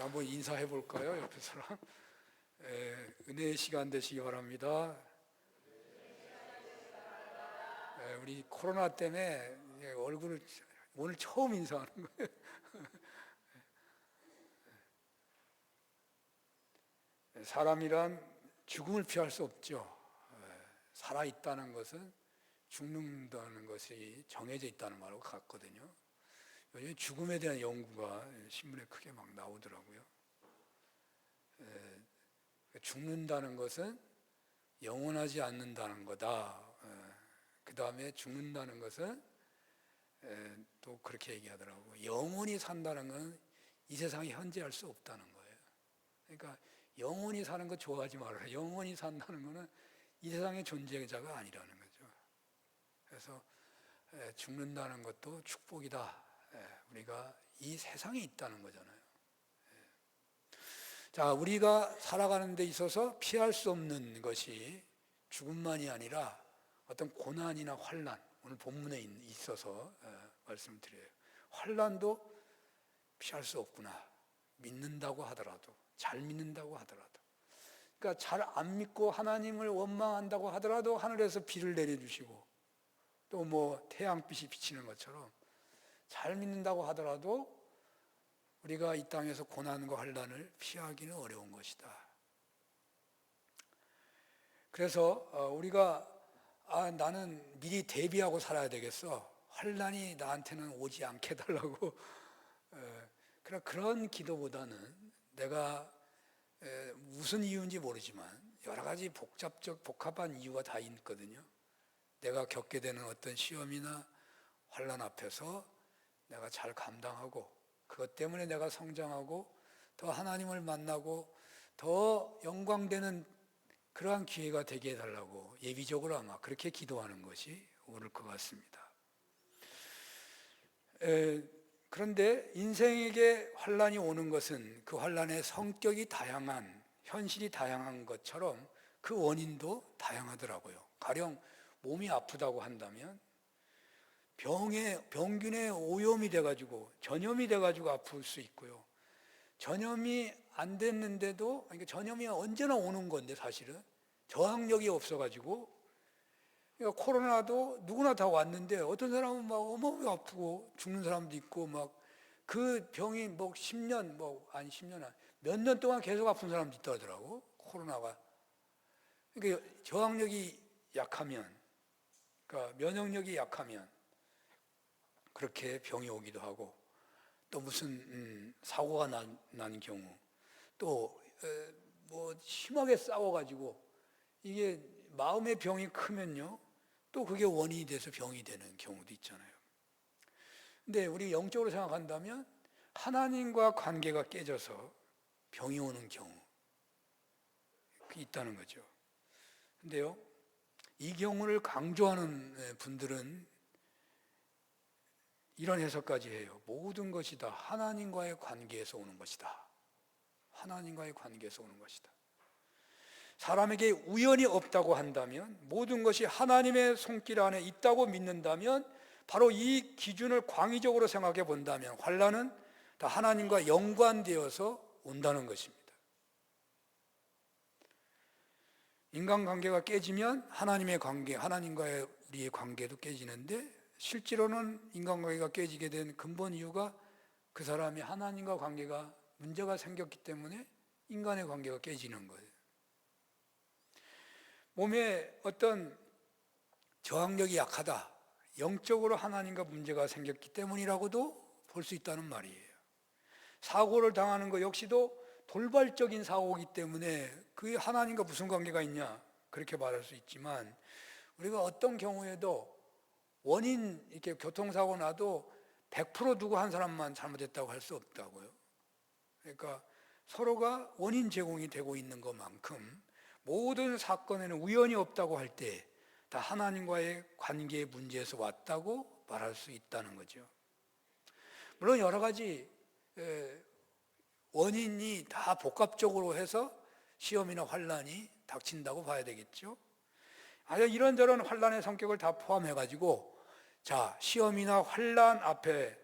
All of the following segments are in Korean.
한번 인사해 볼까요? 옆에서랑. 은혜의 시간 되시기 바랍니다. 우리 코로나 때문에 얼굴을 오늘 처음 인사하는 거예요. 사람이란 죽음을 피할 수 없죠. 살아있다는 것은 죽는다는 것이 정해져 있다는 말하고 같거든요. 요즘 죽음에 대한 연구가 신문에 크게 막 나오더라고요. 죽는다는 것은 영원하지 않는다는 거다. 그 다음에 죽는다는 것은 또 그렇게 얘기하더라고요. 영원히 산다는 건 이 세상에 현재할 수 없다는 거예요. 그러니까 영원히 사는 거 좋아하지 말아라. 영원히 산다는 것은 이 세상의 존재자가 아니라는 거죠. 그래서 죽는다는 것도 축복이다. 우리가 이 세상에 있다는 거잖아요. 자, 우리가 살아가는 데 있어서 피할 수 없는 것이 죽음만이 아니라 어떤 고난이나 환난, 오늘 본문에 있어서 말씀을 드려요. 환난도 피할 수 없구나. 믿는다고 하더라도, 잘 믿는다고 하더라도. 그러니까 잘 안 믿고 하나님을 원망한다고 하더라도 하늘에서 비를 내려주시고 또 뭐 태양빛이 비치는 것처럼 잘 믿는다고 하더라도 우리가 이 땅에서 고난과 환난을 피하기는 어려운 것이다. 그래서 우리가 나는 미리 대비하고 살아야 되겠어. 환난이 나한테는 오지 않게 해달라고 그런 기도보다는 내가 무슨 이유인지 모르지만 여러 가지 복잡한 이유가 다 있거든요. 내가 겪게 되는 어떤 시험이나 환난 앞에서 내가 잘 감당하고 그것 때문에 내가 성장하고 더 하나님을 만나고 더 영광되는 그러한 기회가 되게 해달라고 예비적으로 아마 그렇게 기도하는 것이 옳을 것 같습니다. 그런데 인생에게 환난이 오는 것은 그 환난의 성격이 다양한, 현실이 다양한 것처럼 그 원인도 다양하더라고요. 가령 몸이 아프다고 한다면 병균에 오염이 돼가지고 전염이 돼가지고 아플 수 있고요. 전염이 안 됐는데도, 그러니까 전염이 언제나 오는 건데 사실은 저항력이 없어가지고, 그러니까 코로나도 누구나 다 왔는데 어떤 사람은 막 어마어마하게 아프고 죽는 사람도 있고 막 그 병이 뭐 10년, 몇 년 동안 계속 아픈 사람도 있다더라고, 코로나가. 그러니까 저항력이 약하면, 그러니까 면역력이 약하면 그렇게 병이 오기도 하고, 또 무슨 사고가 난 경우, 또 뭐 심하게 싸워가지고 이게 마음의 병이 크면요, 또 그게 원인이 돼서 병이 되는 경우도 있잖아요. 근데 우리 영적으로 생각한다면 하나님과 관계가 깨져서 병이 오는 경우 있다는 거죠. 근데요, 이 경우를 강조하는 분들은 이런 해석까지 해요. 모든 것이 다 하나님과의 관계에서 오는 것이다. 하나님과의 관계에서 오는 것이다. 사람에게 우연이 없다고 한다면, 모든 것이 하나님의 손길 안에 있다고 믿는다면, 바로 이 기준을 광의적으로 생각해 본다면 환난은 다 하나님과 연관되어서 온다는 것입니다. 인간관계가 깨지면 하나님의 관계, 하나님과의 우리의 관계도 깨지는데, 실제로는 인간관계가 깨지게 된 근본 이유가 그 사람이 하나님과 관계가 문제가 생겼기 때문에 인간의 관계가 깨지는 거예요. 몸에 어떤 저항력이 약하다, 영적으로 하나님과 문제가 생겼기 때문이라고도 볼 수 있다는 말이에요. 사고를 당하는 것 역시도 돌발적인 사고이기 때문에 그게 하나님과 무슨 관계가 있냐, 그렇게 말할 수 있지만, 우리가 어떤 경우에도 원인, 이렇게 교통사고 나도 100% 누구 한 사람만 잘못했다고 할 수 없다고요. 그러니까 서로가 원인 제공이 되고 있는 것만큼 모든 사건에는 우연이 없다고 할 때 다 하나님과의 관계의 문제에서 왔다고 말할 수 있다는 거죠. 물론 여러 가지 원인이 다 복합적으로 해서 시험이나 환난이 닥친다고 봐야 되겠죠. 아주 이런저런 환난의 성격을 다 포함해가지고, 자, 시험이나 환난 앞에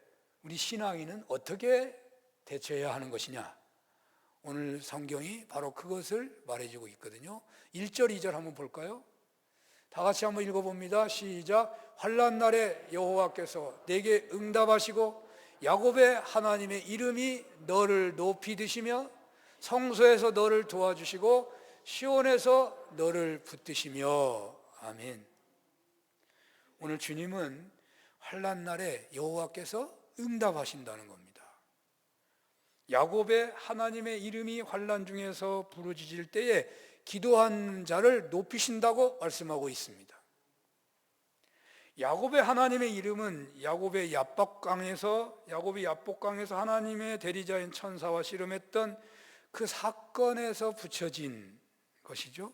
우리 신앙인은 어떻게 대처해야 하는 것이냐, 오늘 성경이 바로 그것을 말해주고 있거든요. 1절, 2절 한번 볼까요? 다 같이 한번 읽어봅니다. 시작. 환난 날에 여호와께서 내게 응답하시고 야곱의 하나님의 이름이 너를 높이 드시며 성소에서 너를 도와주시고 시온에서 너를 붙드시며. 아멘. 오늘 주님은 환난 날에 여호와께서 응답하신다는 겁니다. 야곱의 하나님의 이름이 환난 중에서 부르짖을 때에 기도한 자를 높이신다고 말씀하고 있습니다. 야곱의 하나님의 이름은 야곱이 야복강에서 하나님의 대리자인 천사와 씨름했던 그 사건에서 붙여진 것이죠.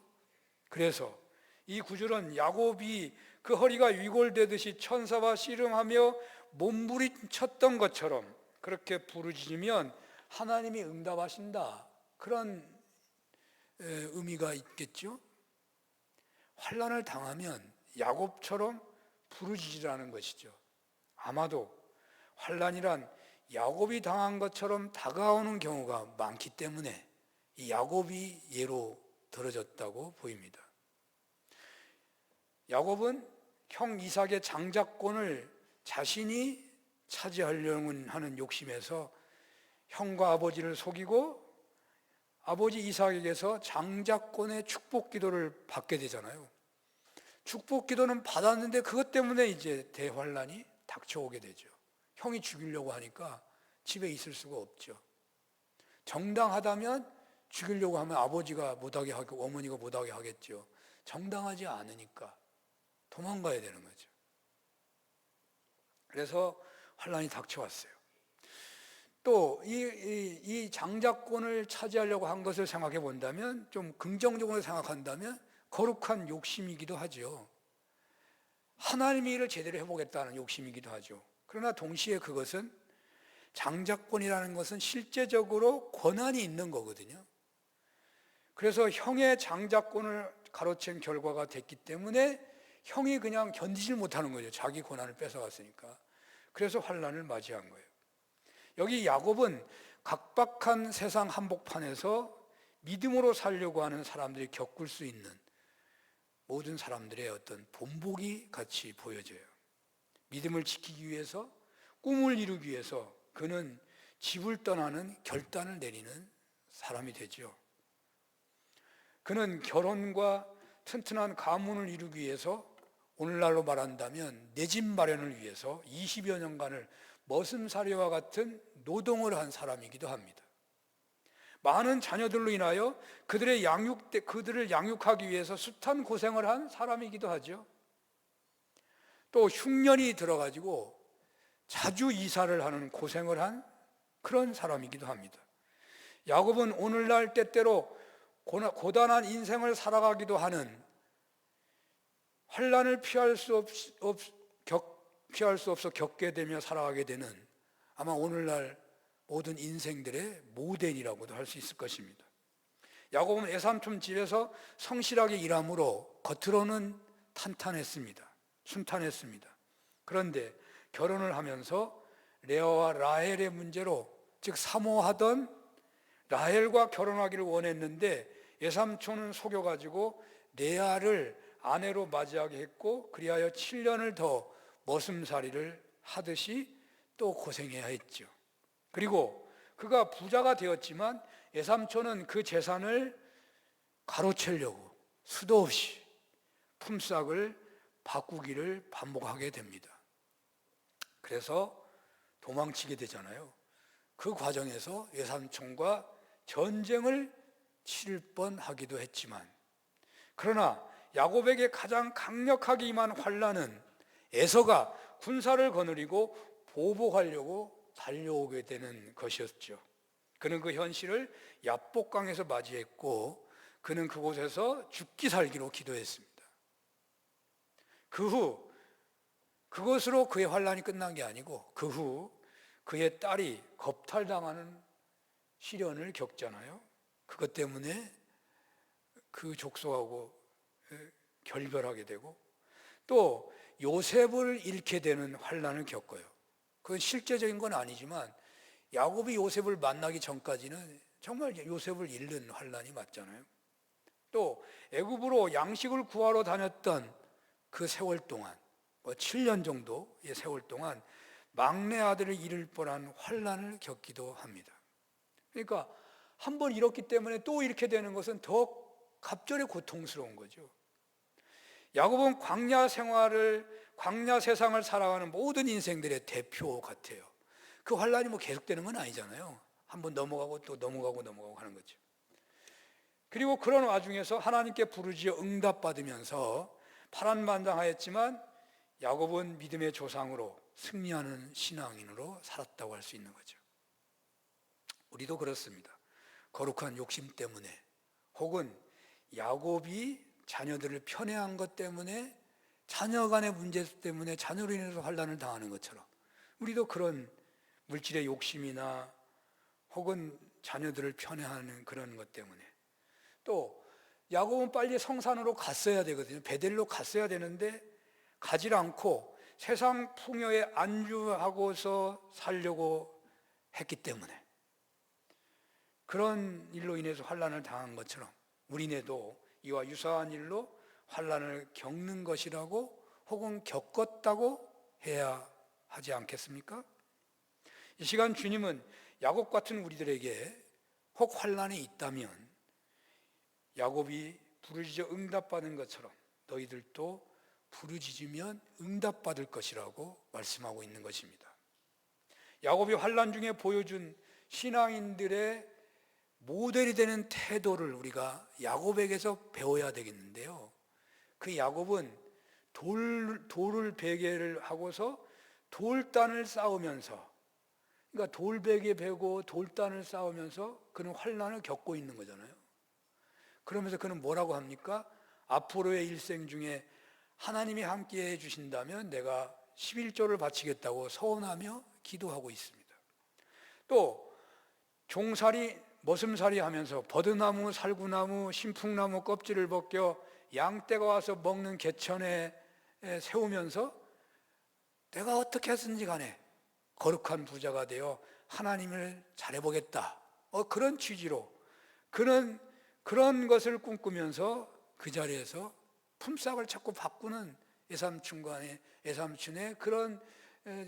그래서 이 구절은 야곱이 그 허리가 위골되듯이 천사와 씨름하며 몸부림쳤던 것처럼 그렇게 부르짖으면 하나님이 응답하신다, 그런 의미가 있겠죠. 환난을 당하면 야곱처럼 부르짖으라는 것이죠. 아마도 환난이란 야곱이 당한 것처럼 다가오는 경우가 많기 때문에 이 야곱이 예로 들어졌다고 보입니다. 야곱은 형 이삭의 장자권을 자신이 차지하려고 하는 욕심에서 형과 아버지를 속이고 아버지 이삭에게서 장자권의 축복 기도를 받게 되잖아요. 축복 기도는 받았는데 그것 때문에 이제 대환란이 닥쳐오게 되죠. 형이 죽이려고 하니까 집에 있을 수가 없죠. 정당하다면 죽이려고 하면 아버지가 못하게 하고 어머니가 못하게 하겠죠. 정당하지 않으니까 도망가야 되는 거죠. 그래서 환란이 닥쳐왔어요. 또 이 장자권을 차지하려고 한 것을 생각해 본다면, 좀 긍정적으로 생각한다면 거룩한 욕심이기도 하죠. 하나님의 일을 제대로 해보겠다는 욕심이기도 하죠. 그러나 동시에 그것은, 장자권이라는 것은 실제적으로 권한이 있는 거거든요. 그래서 형의 장자권을 가로챈 결과가 됐기 때문에 형이 그냥 견디질 못하는 거죠. 자기 권한을 뺏어갔으니까. 그래서 환난을 맞이한 거예요. 여기 야곱은 각박한 세상 한복판에서 믿음으로 살려고 하는 사람들이 겪을 수 있는 모든 사람들의 어떤 본보기 같이 보여져요. 믿음을 지키기 위해서, 꿈을 이루기 위해서 그는 집을 떠나는 결단을 내리는 사람이 되죠. 그는 결혼과 튼튼한 가문을 이루기 위해서, 오늘날로 말한다면 내 집 마련을 위해서 20여 년간을 머슴살이와 같은 노동을 한 사람이기도 합니다. 많은 자녀들로 인하여 그들을 양육하기 위해서 숱한 고생을 한 사람이기도 하죠. 또 흉년이 들어가지고 자주 이사를 하는 고생을 한 그런 사람이기도 합니다. 야곱은 오늘날 때때로 고단한 인생을 살아가기도 하는, 환난을 피할 수 없어 겪게 되며 살아가게 되는, 아마 오늘날 모든 인생들의 모델이라고도 할 수 있을 것입니다. 야곱은 외삼촌 집에서 성실하게 일함으로 겉으로는 순탄했습니다. 그런데 결혼을 하면서 레아와 라헬의 문제로, 즉 사모하던 라헬과 결혼하기를 원했는데 외삼촌은 속여가지고 레아를 아내로 맞이하게 했고, 그리하여 7년을 더 머슴살이를 하듯이 또 고생해야 했죠. 그리고 그가 부자가 되었지만 외삼촌은 그 재산을 가로채려고 수도 없이 품삯을 바꾸기를 반복하게 됩니다. 그래서 도망치게 되잖아요. 그 과정에서 외삼촌과 전쟁을 치를 뻔하기도 했지만, 그러나 야곱에게 가장 강력하게 임한 환난은 에서가 군사를 거느리고 보복하려고 달려오게 되는 것이었죠. 그는 그 현실을 야복강에서 맞이했고, 그는 그곳에서 죽기 살기로 기도했습니다. 그 후 그것으로 그의 환난이 끝난 게 아니고, 그 후 그의 딸이 겁탈당하는 시련을 겪잖아요. 그것 때문에 그 족속하고 결별하게 되고, 또 요셉을 잃게 되는 환난을 겪어요. 그건 실제적인 건 아니지만 야곱이 요셉을 만나기 전까지는 정말 요셉을 잃는 환난이 맞잖아요. 또 애굽으로 양식을 구하러 다녔던 그 세월 동안 7년 정도의 세월 동안 막내 아들을 잃을 뻔한 환난을 겪기도 합니다. 그러니까 한번 잃었기 때문에 또 이렇게 되는 것은 더 갑절에 고통스러운 거죠. 야곱은 광야 세상을 살아가는 모든 인생들의 대표 같아요. 그 환난이 계속되는 건 아니잖아요. 한번 넘어가고 또 넘어가고 하는 거죠. 그리고 그런 와중에서 하나님께 부르짖어 응답받으면서 파란만장하였지만 야곱은 믿음의 조상으로 승리하는 신앙인으로 살았다고 할 수 있는 거죠. 우리도 그렇습니다. 거룩한 욕심 때문에 혹은 야곱이 자녀들을 편애한 것 때문에 자녀 간의 문제 때문에 자녀로 인해서 환난을 당하는 것처럼 우리도 그런 물질의 욕심이나 혹은 자녀들을 편애하는 그런 것 때문에 또 야곱은 빨리 성산으로 갔어야 되거든요. 베델로 갔어야 되는데 가지 않고 세상 풍요에 안주하고서 살려고 했기 때문에 그런 일로 인해서 환난을 당한 것처럼 우리네도 이와 유사한 일로 환난을 겪는 것이라고 혹은 겪었다고 해야 하지 않겠습니까? 이 시간 주님은 야곱 같은 우리들에게 혹 환난이 있다면 야곱이 부르짖어 응답받은 것처럼 너희들도 부르짖으면 응답받을 것이라고 말씀하고 있는 것입니다. 야곱이 환난 중에 보여준 신앙인들의 모델이 되는 태도를 우리가 야곱에게서 배워야 되겠는데요. 그 야곱은 돌을 베개를 하고서 돌단을 쌓으면서 그러니까 돌베개 베고 돌단을 쌓으면서 그는 환난을 겪고 있는 거잖아요. 그러면서 그는 뭐라고 합니까? 앞으로의 일생 중에 하나님이 함께 해주신다면 내가 11조를 바치겠다고 서원하며 기도하고 있습니다. 또 종살이 머슴살이 하면서 버드나무, 살구나무, 신풍나무 껍질을 벗겨 양떼가 와서 먹는 개천에 세우면서 내가 어떻게 했든지 간에 거룩한 부자가 되어 하나님을 잘해보겠다 그런 취지로 그는 그런 것을 꿈꾸면서 그 자리에서 품삯을 자꾸 바꾸는 애삼춘의 그런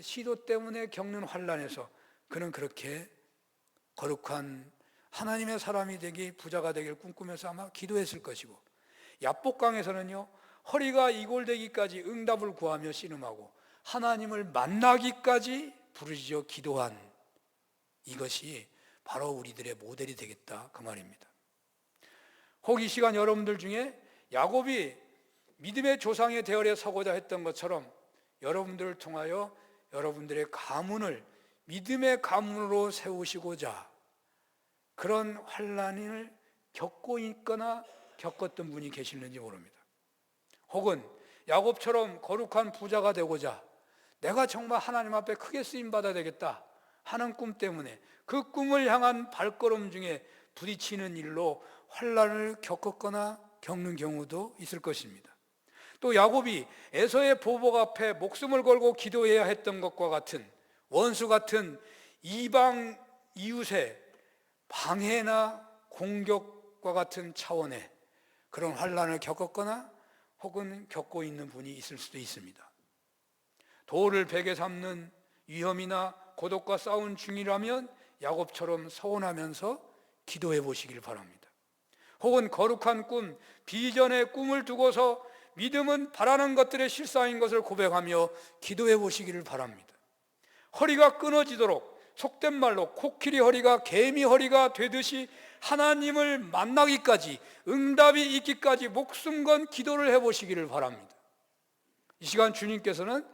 시도 때문에 겪는 환난에서 그는 그렇게 거룩한 하나님의 사람이 되기 부자가 되기를 꿈꾸면서 아마 기도했을 것이고 야복강에서는요 허리가 이골되기까지 응답을 구하며 씨름하고 하나님을 만나기까지 부르짖어 기도한 이것이 바로 우리들의 모델이 되겠다 그 말입니다. 혹 이 시간 여러분들 중에 야곱이 믿음의 조상의 대열에 서고자 했던 것처럼 여러분들을 통하여 여러분들의 가문을 믿음의 가문으로 세우시고자 그런 환난을 겪고 있거나 겪었던 분이 계실는지 모릅니다. 혹은 야곱처럼 거룩한 부자가 되고자 내가 정말 하나님 앞에 크게 쓰임받아야 되겠다 하는 꿈 때문에 그 꿈을 향한 발걸음 중에 부딪히는 일로 환난을 겪었거나 겪는 경우도 있을 것입니다. 또 야곱이 에서의 보복 앞에 목숨을 걸고 기도해야 했던 것과 같은 원수 같은 이방 이웃의 방해나 공격과 같은 차원의 그런 환난을 겪었거나 혹은 겪고 있는 분이 있을 수도 있습니다. 돌을 베개 삼는 위험이나 고독과 싸운 중이라면 야곱처럼 서원하면서 기도해 보시길 바랍니다. 혹은 거룩한 꿈, 비전의 꿈을 두고서 믿음은 바라는 것들의 실상인 것을 고백하며 기도해 보시기를 바랍니다. 허리가 끊어지도록 속된 말로 코끼리 허리가 개미 허리가 되듯이 하나님을 만나기까지 응답이 있기까지 목숨 건 기도를 해보시기를 바랍니다. 이 시간 주님께서는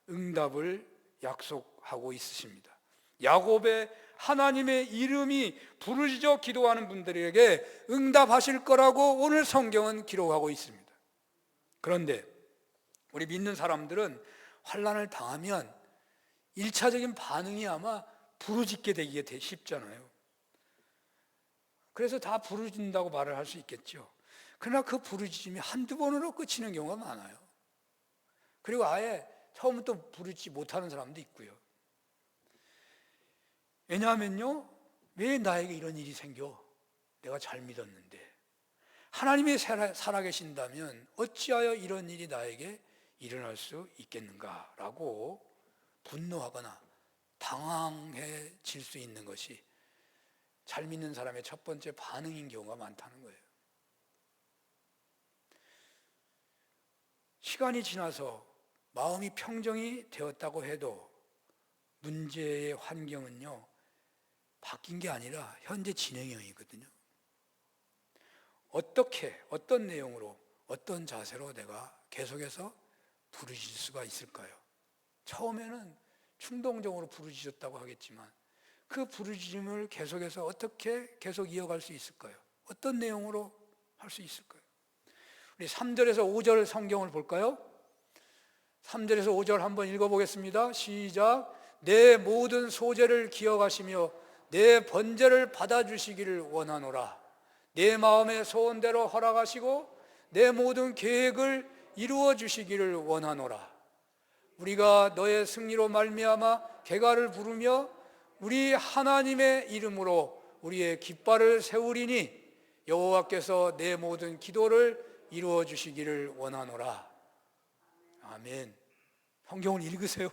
응답을 약속하고 있으십니다. 야곱의 하나님의 이름이 부르짖어 기도하는 분들에게 응답하실 거라고 오늘 성경은 기록하고 있습니다. 그런데 우리 믿는 사람들은 환난을 당하면 1차적인 반응이 아마 부르짖게 되기가 쉽잖아요. 그래서 다 부르짖는다고 말을 할 수 있겠죠. 그러나 그 부르짖음이 한두 번으로 끝이는 경우가 많아요. 그리고 아예 처음부터 부르짖지 못하는 사람도 있고요. 왜냐하면요, 왜 나에게 이런 일이 생겨? 내가 잘 믿었는데. 하나님이 살아계신다면 어찌하여 이런 일이 나에게 일어날 수 있겠는가라고 분노하거나 당황해질 수 있는 것이 잘 믿는 사람의 첫 번째 반응인 경우가 많다는 거예요. 시간이 지나서 마음이 평정이 되었다고 해도 문제의 환경은요, 바뀐 게 아니라 현재 진행형이거든요. 어떻게, 어떤 내용으로, 어떤 자세로 내가 계속해서 부르짖을 수가 있을까요? 처음에는 충동적으로 부르짖었다고 하겠지만 그 부르짖음을 계속해서 어떻게 계속 이어갈 수 있을까요? 어떤 내용으로 할 수 있을까요? 우리 3절에서 5절 성경을 볼까요? 3절에서 5절 한번 읽어보겠습니다. 시작. 내 모든 소재를 기억하시며 내 번제를 받아주시기를 원하노라. 내 마음의 소원대로 허락하시고 내 모든 계획을 이루어 주시기를 원하노라. 우리가 너의 승리로 말미암아 개가를 부르며 우리 하나님의 이름으로 우리의 깃발을 세우리니 여호와께서 내 모든 기도를 이루어 주시기를 원하노라. 아멘. 성경을 읽으세요.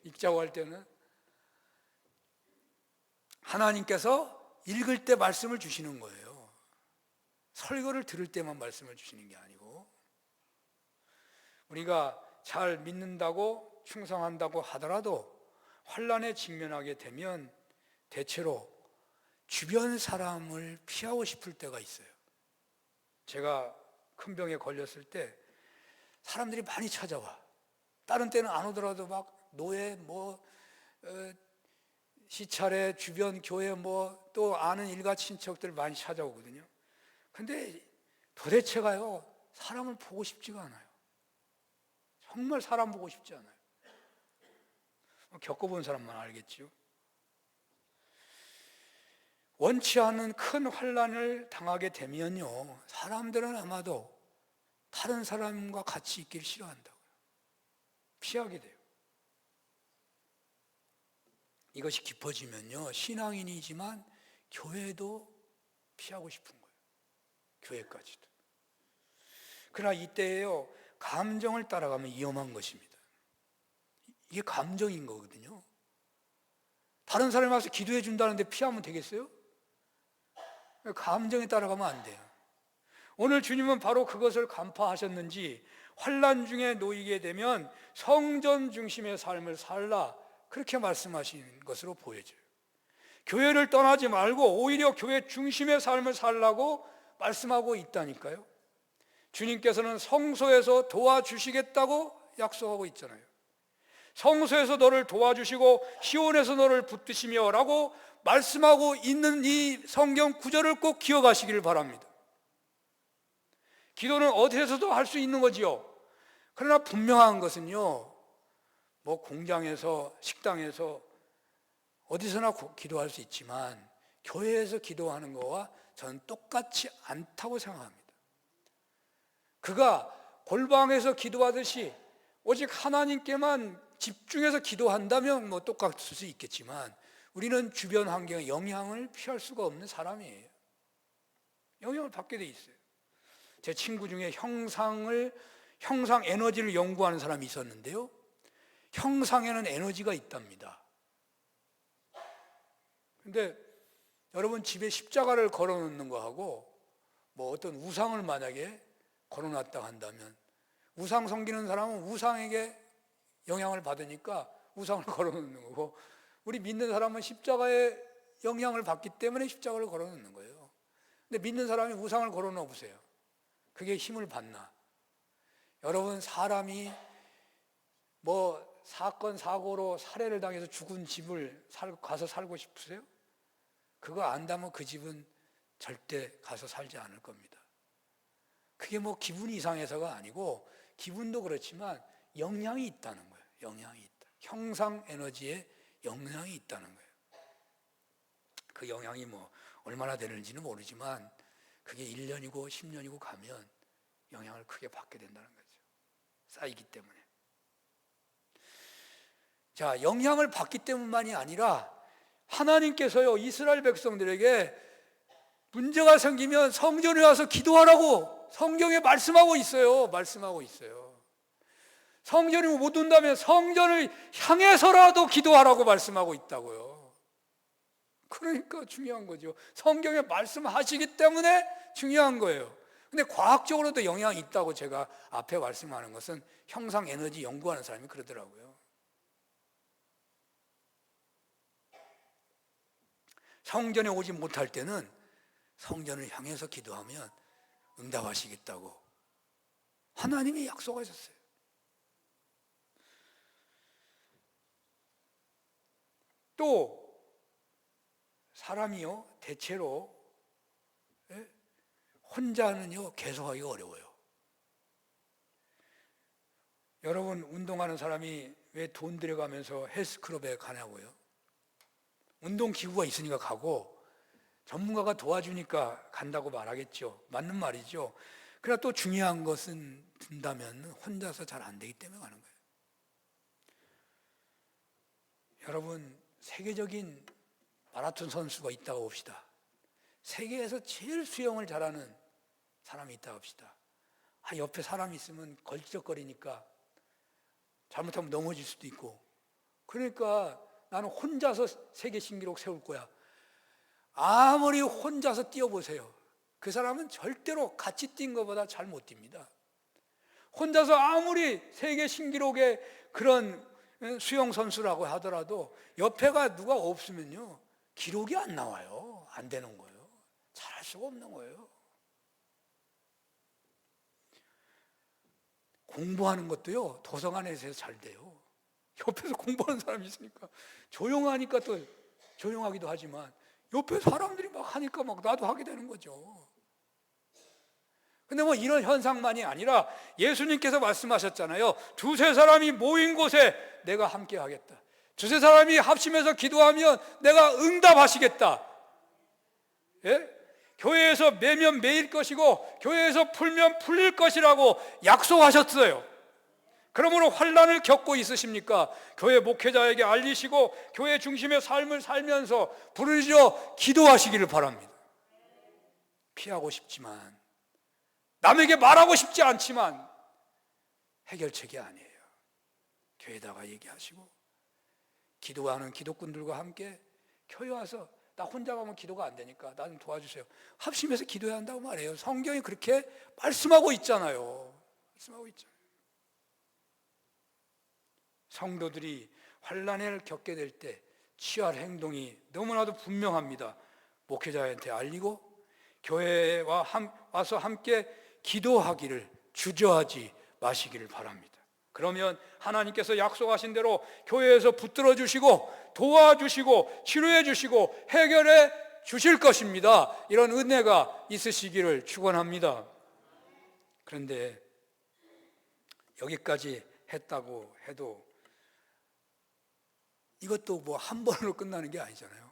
읽자고 할 때는 하나님께서 읽을 때 말씀을 주시는 거예요. 설교를 들을 때만 말씀을 주시는 게 아니고, 우리가 잘 믿는다고 충성한다고 하더라도 환난에 직면하게 되면 대체로 주변 사람을 피하고 싶을 때가 있어요. 제가 큰 병에 걸렸을 때 사람들이 많이 찾아와. 다른 때는 안 오더라도 막 노예, 시찰에, 주변 교회, 또 아는 일가 친척들 많이 찾아오거든요. 근데 도대체가요, 사람을 보고 싶지가 않아요. 정말 사람 보고 싶지 않아요. 겪어본 사람만 알겠죠. 원치 않은 큰 환난을 당하게 되면요, 사람들은 아마도 다른 사람과 같이 있기를 싫어한다고요. 피하게 돼요. 이것이 깊어지면요, 신앙인이지만 교회도 피하고 싶은 거예요. 교회까지도. 그러나 이때에요, 감정을 따라가면 위험한 것입니다. 이게 감정인 거거든요. 다른 사람이 와서 기도해 준다는데 피하면 되겠어요? 감정에 따라가면 안 돼요. 오늘 주님은 바로 그것을 간파하셨는지 환난 중에 놓이게 되면 성전 중심의 삶을 살라, 그렇게 말씀하신 것으로 보여져요. 교회를 떠나지 말고 오히려 교회 중심의 삶을 살라고 말씀하고 있다니까요. 주님께서는 성소에서 도와주시겠다고 약속하고 있잖아요. 성소에서 너를 도와주시고 시온에서 너를 붙드시며 라고 말씀하고 있는 이 성경 구절을 꼭 기억하시길 바랍니다. 기도는 어디에서도 할 수 있는 거지요. 그러나 분명한 것은요, 공장에서, 식당에서 어디서나 기도할 수 있지만 교회에서 기도하는 거와 저는 똑같이 않다고 생각합니다. 그가 골방에서 기도하듯이 오직 하나님께만 집중해서 기도한다면 똑같을 수 있겠지만 우리는 주변 환경의 영향을 피할 수가 없는 사람이에요. 영향을 받게 돼 있어요. 제 친구 중에 형상 에너지를 연구하는 사람이 있었는데요, 형상에는 에너지가 있답니다. 근데 여러분, 집에 십자가를 걸어놓는 거하고 어떤 우상을 만약에 걸어놨다 한다면, 우상 섬기는 사람은 우상에게 영향을 받으니까 우상을 걸어놓는 거고, 우리 믿는 사람은 십자가의 영향을 받기 때문에 십자가를 걸어놓는 거예요. 근데 믿는 사람이 우상을 걸어놓아 보세요. 그게 힘을 받나? 여러분, 사람이 사건 사고로 살해를 당해서 죽은 집을 가서 살고 싶으세요? 그거 안다면 그 집은 절대 가서 살지 않을 겁니다. 그게 기분이 이상해서가 아니고, 기분도 그렇지만 영향이 있다는 거예요. 영향이 있다. 형상 에너지에 영향이 있다는 거예요. 그 영향이 얼마나 되는지는 모르지만 그게 1년이고 10년이고 가면 영향을 크게 받게 된다는 거죠. 쌓이기 때문에. 자, 영향을 받기 때문만이 아니라 하나님께서요 이스라엘 백성들에게 문제가 생기면 성전에 와서 기도하라고 성경에 말씀하고 있어요. 말씀하고 있어요. 성전이 못 온다면 성전을 향해서라도 기도하라고 말씀하고 있다고요. 그러니까 중요한 거죠. 성경에 말씀하시기 때문에 중요한 거예요. 근데 과학적으로도 영향이 있다고 제가 앞에 말씀하는 것은 형상 에너지 연구하는 사람이 그러더라고요. 성전에 오지 못할 때는 성전을 향해서 기도하면 응답하시겠다고 하나님이 약속하셨어요. 또 사람이요 대체로 혼자는요 계속하기가 어려워요. 여러분 운동하는 사람이 왜 돈 들여가면서 헬스클럽에 가냐고요? 운동기구가 있으니까 가고 전문가가 도와주니까 간다고 말하겠죠. 맞는 말이죠. 그러나 또 중요한 것은 든다면 혼자서 잘 안 되기 때문에 가는 거예요. 여러분 세계적인 마라톤 선수가 있다고 봅시다. 세계에서 제일 수영을 잘하는 사람이 있다고 합시다. 옆에 사람이 있으면 걸적거리니까 잘못하면 넘어질 수도 있고, 그러니까 나는 혼자서 세계 신기록 세울 거야. 아무리 혼자서 뛰어보세요. 그 사람은 절대로 같이 뛴 것보다 잘 못 뜁니다. 혼자서 아무리 세계 신기록의 그런 수영 선수라고 하더라도 옆에가 누가 없으면요 기록이 안 나와요. 안 되는 거예요. 잘할 수가 없는 거예요. 공부하는 것도요 도서관에서 잘 돼요. 옆에서 공부하는 사람이 있으니까 조용하니까 또 조용하기도 하지만 옆에 사람들이 막 하니까 막 나도 하게 되는 거죠. 근데 뭐 이런 현상만이 아니라 예수님께서 말씀하셨잖아요. 두세 사람이 모인 곳에 내가 함께 하겠다. 두세 사람이 합심해서 기도하면 내가 응답하시겠다. 예? 교회에서 매면 매일 것이고 교회에서 풀면 풀릴 것이라고 약속하셨어요. 그러므로 환난을 겪고 있으십니까? 교회 목회자에게 알리시고 교회 중심의 삶을 살면서 부르짖어 기도하시기를 바랍니다. 피하고 싶지만, 남에게 말하고 싶지 않지만 해결책이 아니에요. 교회에다가 얘기하시고 기도하는 기독군들과 함께 교회 와서 나 혼자 가면 기도가 안 되니까 나 좀 도와주세요. 합심해서 기도해야 한다고 말해요. 성경이 그렇게 말씀하고 있잖아요. 말씀하고 있잖아요. 성도들이 환난을 겪게 될 때 취할 행동이 너무나도 분명합니다. 목회자한테 알리고 교회에 와서 함께 기도하기를 주저하지 마시기를 바랍니다. 그러면 하나님께서 약속하신 대로 교회에서 붙들어 주시고 도와주시고 치료해 주시고 해결해 주실 것입니다. 이런 은혜가 있으시기를 축원합니다. 그런데 여기까지 했다고 해도 이것도 뭐 한 번으로 끝나는 게 아니잖아요.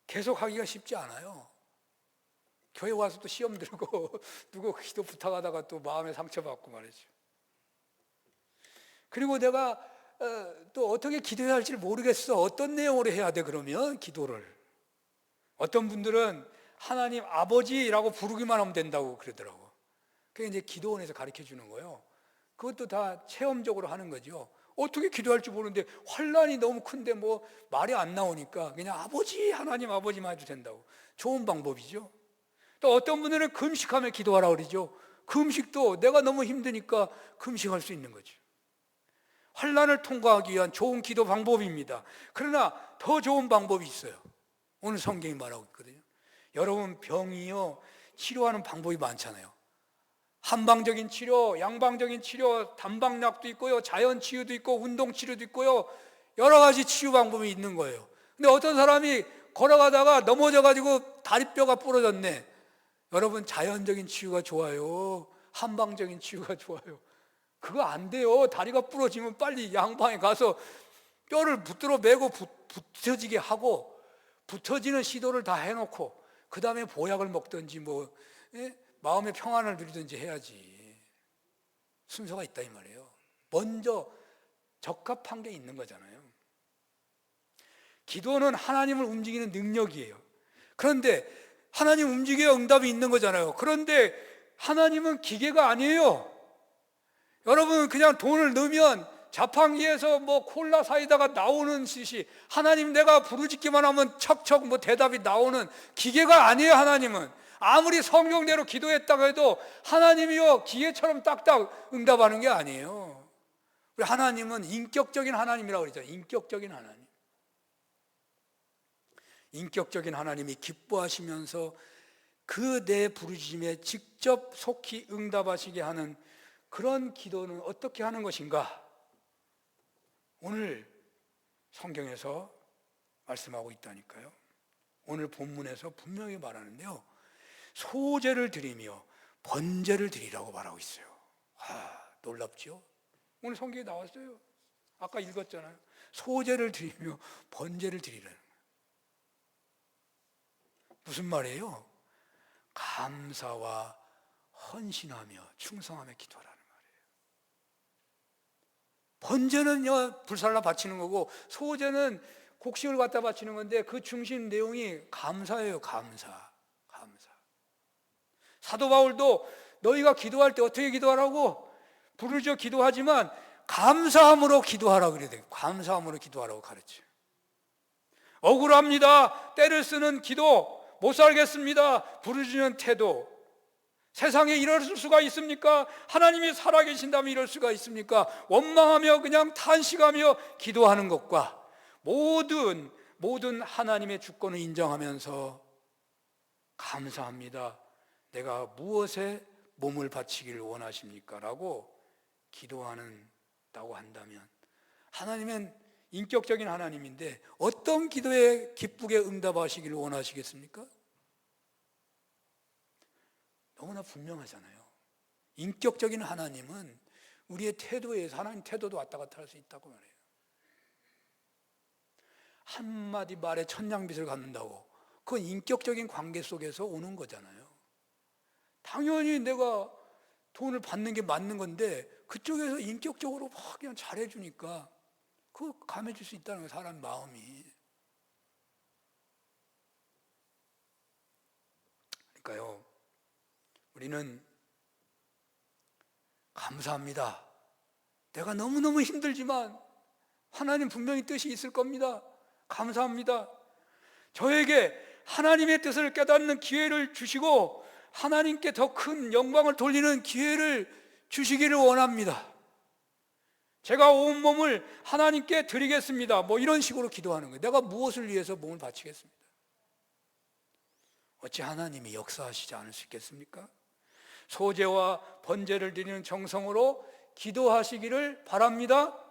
계속 하기가 쉽지 않아요. 교회 와서 또 시험 들고 누구 기도 부탁하다가 또 마음에 상처받고 말이죠. 그리고 내가 또 어떻게 기도해야 할지 모르겠어. 어떤 내용으로 해야 돼 그러면 기도를. 어떤 분들은 하나님 아버지라고 부르기만 하면 된다고 그러더라고. 그게 이제 기도원에서 가르쳐 주는 거예요. 그것도 다 체험적으로 하는 거죠. 어떻게 기도할지 모르는데 환난이 너무 큰데 뭐 말이 안 나오니까 그냥 아버지 하나님 아버지만 해도 된다고. 좋은 방법이죠. 또 어떤 분들은 금식하며 기도하라 그러죠. 금식도 내가 너무 힘드니까 금식할 수 있는 거죠. 환난을 통과하기 위한 좋은 기도 방법입니다. 그러나 더 좋은 방법이 있어요. 오늘 성경이 말하고 있거든요. 여러분 병이요 치료하는 방법이 많잖아요. 한방적인 치료, 양방적인 치료, 단방약도 있고요, 자연 치유도 있고, 운동 치료도 있고요, 여러 가지 치유 방법이 있는 거예요. 근데 어떤 사람이 걸어가다가 넘어져가지고 다리뼈가 부러졌네. 여러분 자연적인 치유가 좋아요? 한방적인 치유가 좋아요? 그거 안 돼요. 다리가 부러지면 빨리 양방에 가서 뼈를 붙들어 매고 붙어지게 하고 붙어지는 시도를 다 해놓고 그 다음에 보약을 먹든지 뭐 마음의 평안을 누리든지 해야지. 순서가 있다 이 말이에요. 먼저 적합한 게 있는 거잖아요. 기도는 하나님을 움직이는 능력이에요. 그런데 하나님 움직여야 응답이 있는 거잖아요. 그런데 하나님은 기계가 아니에요. 여러분, 그냥 돈을 넣으면 자판기에서 뭐 콜라 사이다가 나오는 듯이 하나님 내가 부르짖기만 하면 척척 뭐 대답이 나오는 기계가 아니에요. 하나님은 아무리 성경대로 기도했다고 해도 하나님이요 기계처럼 딱딱 응답하는 게 아니에요. 우리 하나님은 인격적인 하나님이라고 그러잖아요. 인격적인 하나님. 인격적인 하나님이 기뻐하시면서 그 내 부르짖음에 직접 속히 응답하시게 하는 그런 기도는 어떻게 하는 것인가? 오늘 성경에서 말씀하고 있다니까요. 오늘 본문에서 분명히 말하는데요, 소제를 드리며 번제를 드리라고 말하고 있어요. 놀랍죠? 오늘 성경에 나왔어요. 아까 읽었잖아요. 소제를 드리며 번제를 드리라는 거예요. 무슨 말이에요? 감사와 헌신하며 충성하며 기도하라는 말이에요. 번제는요 불살라 바치는 거고, 소제는 곡식을 갖다 바치는 건데 그 중심 내용이 감사예요. 감사. 사도 바울도 너희가 기도할 때 어떻게 기도하라고? 부르짖어 기도하지만 감사함으로 기도하라고 그래야 돼요. 감사함으로 기도하라고 가르쳐요. 억울합니다. 때를 쓰는 기도 못 살겠습니다. 부르짖는 태도. 세상에 이럴 수가 있습니까? 하나님이 살아계신다면 이럴 수가 있습니까? 원망하며 그냥 탄식하며 기도하는 것과 모든 하나님의 주권을 인정하면서 감사합니다. 내가 무엇에 몸을 바치기를 원하십니까? 라고 기도한다고 한다면, 하나님은 인격적인 하나님인데 어떤 기도에 기쁘게 응답하시기를 원하시겠습니까? 너무나 분명하잖아요. 인격적인 하나님은 우리의 태도에서, 하나님 태도도 왔다 갔다 할 수 있다고 말해요. 한마디 말에 천냥빚을 갚는다고, 그건 인격적인 관계 속에서 오는 거잖아요. 당연히 내가 돈을 받는 게 맞는 건데 그쪽에서 인격적으로 막 그냥 잘해주니까 그거 감해줄 수 있다는 거예요. 사람 마음이. 그러니까요, 우리는 감사합니다. 내가 너무너무 힘들지만 하나님 분명히 뜻이 있을 겁니다. 감사합니다. 저에게 하나님의 뜻을 깨닫는 기회를 주시고 하나님께 더 큰 영광을 돌리는 기회를 주시기를 원합니다. 제가 온 몸을 하나님께 드리겠습니다. 뭐 이런 식으로 기도하는 거예요. 내가 무엇을 위해서 몸을 바치겠습니다. 어찌 하나님이 역사하시지 않을 수 있겠습니까? 소제와 번제를 드리는 정성으로 기도하시기를 바랍니다.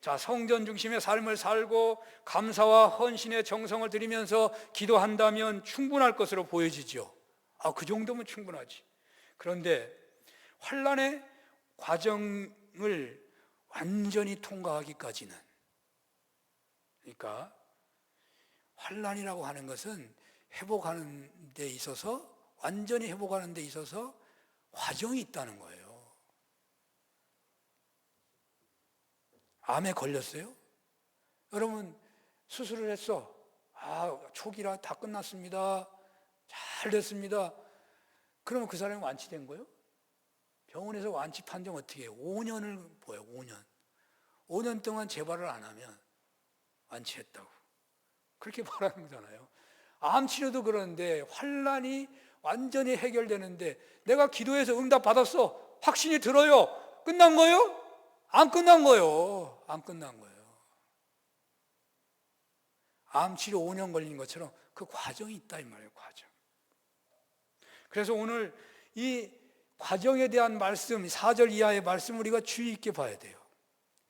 자, 성전 중심의 삶을 살고 감사와 헌신의 정성을 드리면서 기도한다면 충분할 것으로 보여지죠. 그 정도면 충분하지. 그런데 환난의 과정을 완전히 통과하기까지는, 그러니까 환난이라고 하는 것은 회복하는 데 있어서, 완전히 회복하는 데 있어서 과정이 있다는 거예요. 암에 걸렸어요? 여러분, 수술을 했어. 초기라 다 끝났습니다. 잘 됐습니다. 그러면 그 사람이 완치된 거예요? 병원에서 완치 판정 어떻게 해요? 5년을 보여요. 5년 동안 재발을 안 하면 완치했다고 그렇게 말하는 거잖아요. 암 치료도 그러는데 환난이 완전히 해결되는데 내가 기도해서 응답 받았어. 확신이 들어요. 끝난 거예요? 안 끝난 거예요. 안 끝난 거예요. 암 치료 5년 걸린 것처럼 그 과정이 있다 이 말이에요. 과정. 그래서 오늘 이 과정에 대한 말씀, 4절 이하의 말씀 우리가 주의 있게 봐야 돼요.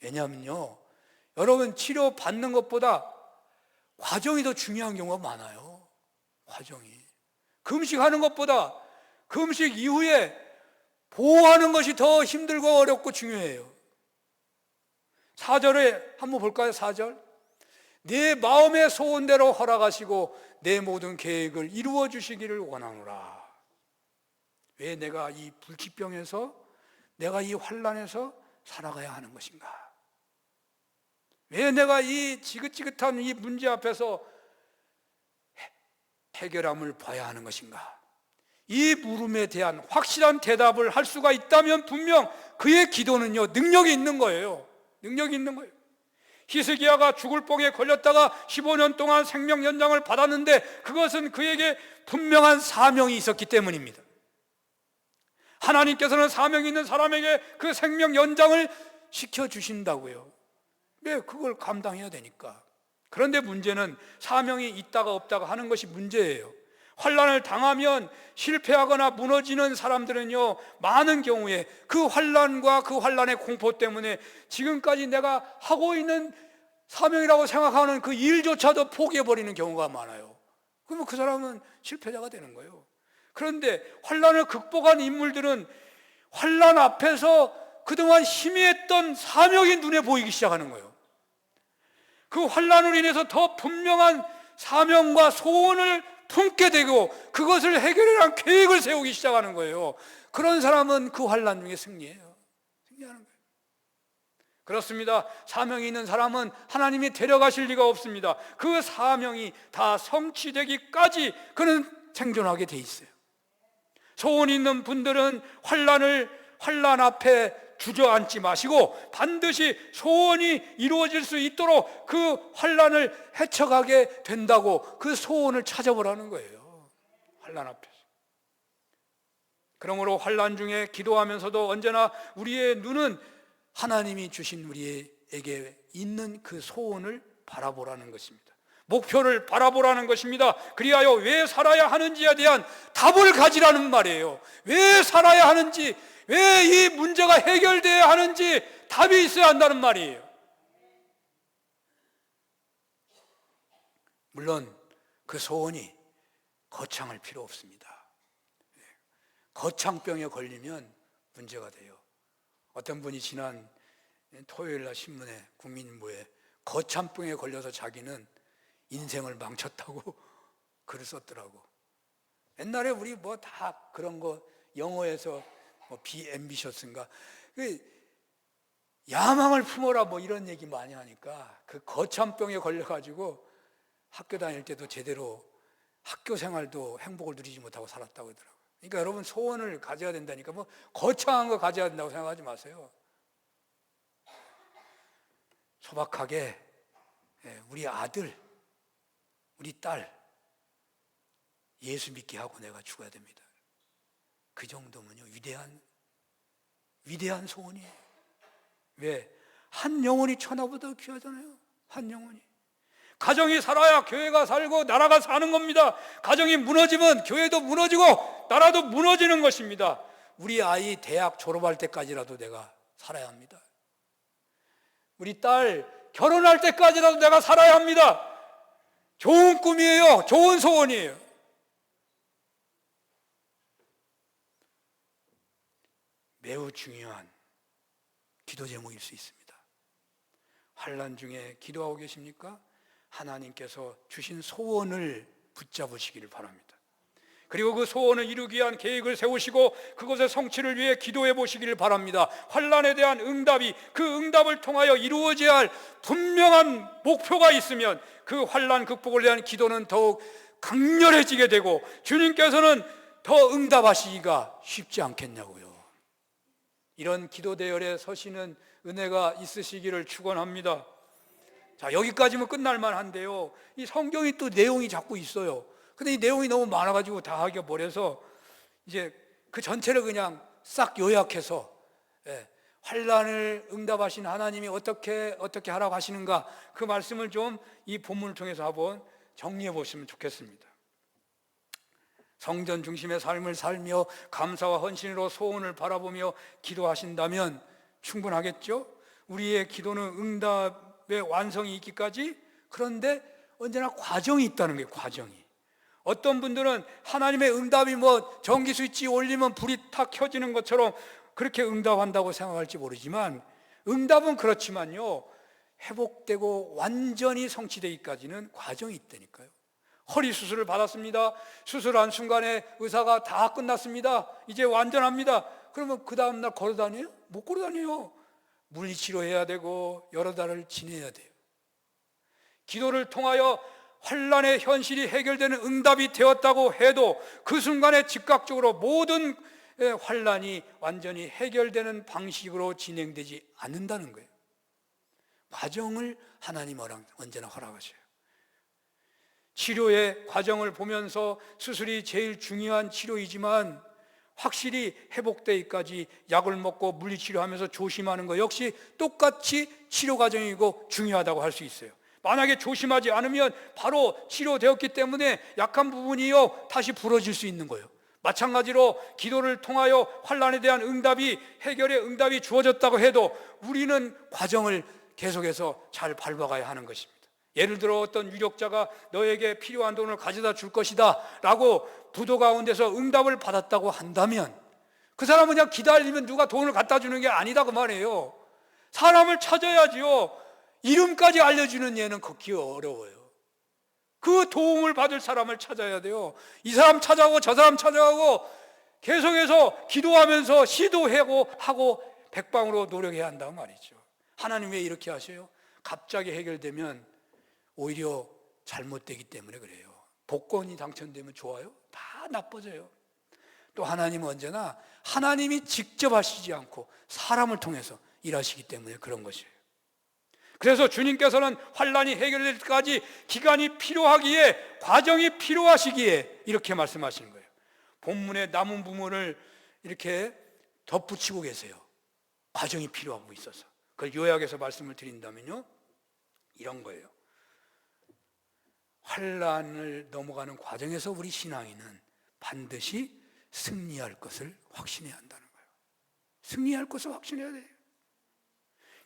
왜냐하면요, 여러분 치료 받는 것보다 과정이 더 중요한 경우가 많아요. 과정이. 금식하는 것보다 금식 이후에 보호하는 것이 더 힘들고 어렵고 중요해요. 4절에 한번 볼까요? 4절. 내 마음의 소원대로 허락하시고 내 모든 계획을 이루어 주시기를 원하노라. 왜 내가 이 불치병에서, 내가 이 환난에서 살아가야 하는 것인가? 왜 내가 이 지긋지긋한 이 문제 앞에서 해결함을 봐야 하는 것인가? 이 물음에 대한 확실한 대답을 할 수가 있다면 분명 그의 기도는요, 능력이 있는 거예요. 능력이 있는 거예요. 히스기야가 죽을 봉에 걸렸다가 15년 동안 생명 연장을 받았는데 그것은 그에게 분명한 사명이 있었기 때문입니다. 하나님께서는 사명이 있는 사람에게 그 생명 연장을 시켜주신다고요. 왜? 그걸 감당해야 되니까. 그런데 문제는 사명이 있다가 없다가 하는 것이 문제예요. 환난을 당하면 실패하거나 무너지는 사람들은요, 많은 경우에 그 환난과 그 환난의 공포 때문에 지금까지 내가 하고 있는 사명이라고 생각하는 그 일조차도 포기해버리는 경우가 많아요. 그러면 그 사람은 실패자가 되는 거예요. 그런데 환난을 극복한 인물들은 환난 앞에서 그동안 희미했던 사명이 눈에 보이기 시작하는 거예요. 그 환난으로 인해서 더 분명한 사명과 소원을 품게 되고 그것을 해결하는 계획을 세우기 시작하는 거예요. 그런 사람은 그 환난 중에 승리해요. 승리하는 거예요. 그렇습니다. 사명이 있는 사람은 하나님이 데려가실 리가 없습니다. 그 사명이 다 성취되기까지 그는 생존하게 돼 있어요. 소원이 있는 분들은 환난 앞에 주저앉지 마시고 반드시 소원이 이루어질 수 있도록 그 환난을 헤쳐가게 된다고 그 소원을 찾아보라는 거예요. 환난 앞에서. 그러므로 환난 중에 기도하면서도 언제나 우리의 눈은 하나님이 주신 우리에게 있는 그 소원을 바라보라는 것입니다. 목표를 바라보라는 것입니다. 그리하여 왜 살아야 하는지에 대한 답을 가지라는 말이에요. 왜 살아야 하는지, 왜 이 문제가 해결돼야 하는지 답이 있어야 한다는 말이에요. 물론 그 소원이 거창할 필요 없습니다. 거창병에 걸리면 문제가 돼요. 어떤 분이 지난 토요일날 신문에 국민인보에 거창병에 걸려서 자기는 인생을 망쳤다고 글을 썼더라고. 옛날에 우리 뭐 다 그런 거 영어에서 뭐 be ambitious인가 야망을 품어라 뭐 이런 얘기 많이 하니까 그 거창병에 걸려가지고 학교 다닐 때도 제대로 학교 생활도 행복을 누리지 못하고 살았다고 하더라고요. 그러니까 여러분 소원을 가져야 된다니까 뭐 거창한 거 가져야 된다고 생각하지 마세요. 소박하게 우리 아들, 우리 딸 예수 믿게 하고 내가 죽어야 됩니다. 그 정도면요 위대한 소원이에요. 왜? 한 영혼이 천하보다 귀하잖아요. 한 영혼이. 가정이 살아야 교회가 살고 나라가 사는 겁니다. 가정이 무너지면 교회도 무너지고 나라도 무너지는 것입니다. 우리 아이 대학 졸업할 때까지라도 내가 살아야 합니다. 우리 딸 결혼할 때까지라도 내가 살아야 합니다. 좋은 꿈이에요. 좋은 소원이에요. 매우 중요한 기도 제목일 수 있습니다. 환난 중에 기도하고 계십니까? 하나님께서 주신 소원을 붙잡으시기를 바랍니다. 그리고 그 소원을 이루기 위한 계획을 세우시고 그것의 성취를 위해 기도해 보시기를 바랍니다. 환난에 대한 응답이 그 응답을 통하여 이루어져야 할 분명한 목표가 있으면 그 환난 극복을 위한 기도는 더욱 강렬해지게 되고 주님께서는 더 응답하시기가 쉽지 않겠냐고요. 이런 기도 대열에 서시는 은혜가 있으시기를 축원합니다. 자, 여기까지면 끝날 만한데요. 이 성경이 또 내용이 자꾸 있어요. 근데 이 내용이 너무 많아가지고 다 하기가 뭐래서 이제 그 전체를 그냥 싹 요약해서 환난을 응답하신 하나님이 어떻게 하라고 하시는가 그 말씀을 좀 이 본문을 통해서 한번 정리해 보시면 좋겠습니다. 성전 중심의 삶을 살며 감사와 헌신으로 소원을 바라보며 기도하신다면 충분하겠죠? 우리의 기도는 응답의 완성이 있기까지. 그런데 언제나 과정이 있다는 거예요. 과정이. 어떤 분들은 하나님의 응답이 뭐 전기 스위치 올리면 불이 탁 켜지는 것처럼 그렇게 응답한다고 생각할지 모르지만 응답은 그렇지만요, 회복되고 완전히 성취되기까지는 과정이 있다니까요. 허리 수술을 받았습니다. 수술한 순간에 의사가 다 끝났습니다. 이제 완전합니다. 그러면 그 다음날 걸어 다녀요? 못 걸어 다녀요. 물리치료해야 되고 여러 달을 지내야 돼요. 기도를 통하여 환난의 현실이 해결되는 응답이 되었다고 해도 그 순간에 즉각적으로 모든 환난이 완전히 해결되는 방식으로 진행되지 않는다는 거예요. 과정을 하나님은 언제나 허락하셔요. 치료의 과정을 보면서 수술이 제일 중요한 치료이지만 확실히 회복되기까지 약을 먹고 물리치료하면서 조심하는 것 역시 똑같이 치료 과정이고 중요하다고 할 수 있어요. 만약에 조심하지 않으면 바로 치료되었기 때문에 약한 부분이요 다시 부러질 수 있는 거예요. 마찬가지로 기도를 통하여 환난에 대한 응답이, 해결의 응답이 주어졌다고 해도 우리는 과정을 계속해서 잘 밟아가야 하는 것입니다. 예를 들어 어떤 유력자가 너에게 필요한 돈을 가져다 줄 것이다 라고 부도 가운데서 응답을 받았다고 한다면 그 사람은 그냥 기다리면 누가 돈을 갖다 주는 게 아니다 그 말이에요. 사람을 찾아야지요. 이름까지 알려주는 예는 걷기 어려워요. 그 도움을 받을 사람을 찾아야 돼요. 이 사람 찾아가고 저 사람 찾아가고 계속해서 기도하면서 시도하고 백방으로 노력해야 한다는 말이죠. 하나님 왜 이렇게 하셔요? 갑자기 해결되면 오히려 잘못되기 때문에 그래요. 복권이 당첨되면 좋아요? 다 나빠져요. 또 하나님은 언제나 하나님이 직접 하시지 않고 사람을 통해서 일하시기 때문에 그런 것이에요. 그래서 주님께서는 환난이 해결될 때까지 기간이 필요하기에, 과정이 필요하시기에 이렇게 말씀하시는 거예요. 본문의 남은 부분을 이렇게 덧붙이고 계세요. 과정이 필요하고 있어서. 그걸 요약해서 말씀을 드린다면요, 이런 거예요. 환난을 넘어가는 과정에서 우리 신앙인은 반드시 승리할 것을 확신해야 한다는 거예요. 승리할 것을 확신해야 돼요.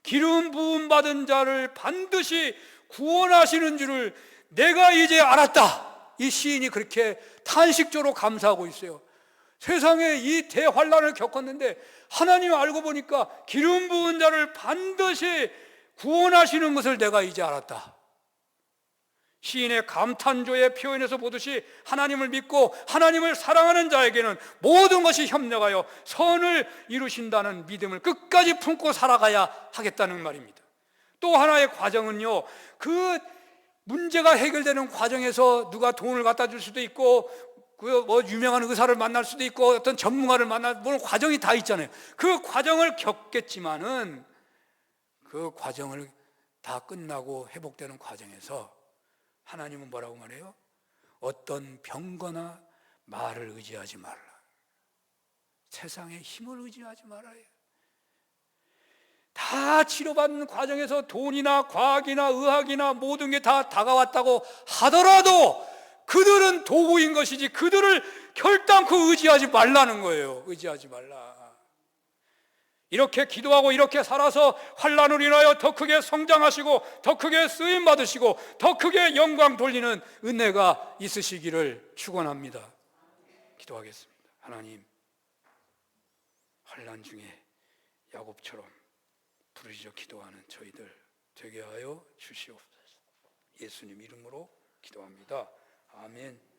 기름 부음 받은 자를 반드시 구원하시는 줄을 내가 이제 알았다. 이 시인이 그렇게 탄식조로 감사하고 있어요. 세상에 이 대환난을 겪었는데 하나님 알고 보니까 기름 부은 자를 반드시 구원하시는 것을 내가 이제 알았다. 시인의 감탄조의 표현에서 보듯이 하나님을 믿고 하나님을 사랑하는 자에게는 모든 것이 협력하여 선을 이루신다는 믿음을 끝까지 품고 살아가야 하겠다는 말입니다. 또 하나의 과정은요, 그 문제가 해결되는 과정에서 누가 돈을 갖다 줄 수도 있고 그 유명한 의사를 만날 수도 있고 어떤 전문가를 만날, 물론 과정이 다 있잖아요. 그 과정을 겪겠지만은 그 과정을 다 끝나고 회복되는 과정에서 하나님은 뭐라고 말해요? 어떤 병거나 말을 의지하지 말라. 세상의 힘을 의지하지 말아요. 다 치료받는 과정에서 돈이나 과학이나 의학이나 모든 게 다 다가왔다고 하더라도 그들은 도구인 것이지 그들을 결단코 의지하지 말라는 거예요. 의지하지 말라. 이렇게 기도하고 이렇게 살아서 환난을 인하여 더 크게 성장하시고 더 크게 쓰임 받으시고 더 크게 영광 돌리는 은혜가 있으시기를 축원합니다. 기도하겠습니다. 하나님, 환난 중에 야곱처럼 부르짖어 기도하는 저희들 되게 하여 주시옵소서. 예수님 이름으로 기도합니다. 아멘.